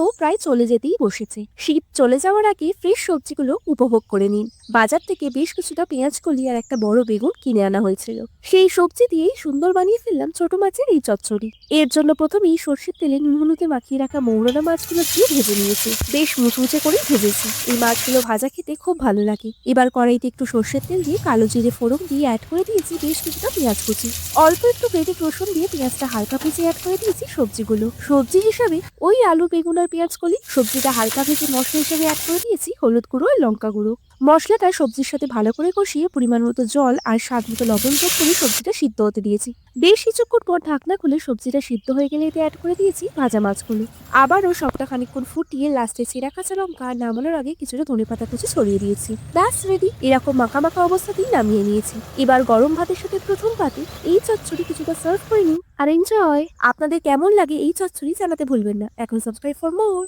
শীতও প্রায় চলে যেতেই বসেছে। শীত চলে যাওয়ার আগে ফ্রেশ সবজিগুলো উপভোগ করে নিন। বাজার থেকে বেশ কিছুটা পেঁয়াজ কলি আর একটা বড় বেগুন কিনে আনা হয়েছিল। সেই সবজি দিয়েই সুন্দর বানিয়ে ফেললাম ছোট মাছের এই চচ্চড়ি। এর জন্য প্রথমেই সর্ষের তেলে নুন হলুদে মাখিয়ে রাখা মৌরলা মাছগুলো দিয়ে ভেজে নিয়েছি। বেশ মুচমুচে করে ভেজেছি। এই মাছগুলো ভাজা খেতে খুব ভালো লাগে। এবার কড়াইতে একটু সর্ষের তেল দিয়ে কালো জিরে ফোড়ন দিয়ে অ্যাড করে দিয়েছি বেশ কিছুটা পেঁয়াজ কুচি। অল্প একটু গ্রেটেড রসুন দিয়ে পেঁয়াজটা হালকা ভেজে অ্যাড করে দিয়েছি সবজিগুলো। সবজি হিসাবে ওই আলু বেগুন আর পেঁয়াজ কলি। সবজিটা হালকা ভেজে মশলা হিসেবে অ্যাড করে দিয়েছি হলুদ গুঁড়ো আর লঙ্কা গুঁড়ো। মশলাটা সবজির সাথে ভালো করে কষিয়ে পরিমাণ মতো জল আর স্বাদ মতো লবণ যোগ করে সবজিটা সিদ্ধ হতে দিয়েছি। বেশ কিছুক্ষণ পর ঢাকনা খুলে সবজিটা সিদ্ধ হয়ে গেলে এতে অ্যাড করে দিয়েছি ভাজা মাছগুলো। আবারও সবটা খানিকক্ষণ ফুটিয়ে লাস্টে চেরা কাঁচা লঙ্কা আর নামানোর আগে কিছুটা ধনেপাতা কুচি ছড়িয়ে দিয়েছি। ব্যাস রেডি। এরকম মাখা মাখা অবস্থাতেই নামিয়ে নিয়েছি। এবার গরম ভাতের সাথে প্রথম পাতে এই চচ্চড়ি কিছুটা সার্ভ করে নিন আর এনজয়। আপনাদের কেমন লাগে এই চচ্চড়ি জানাতে ভুলবেন না। এখন সাবস্ক্রাইব ফর মোর।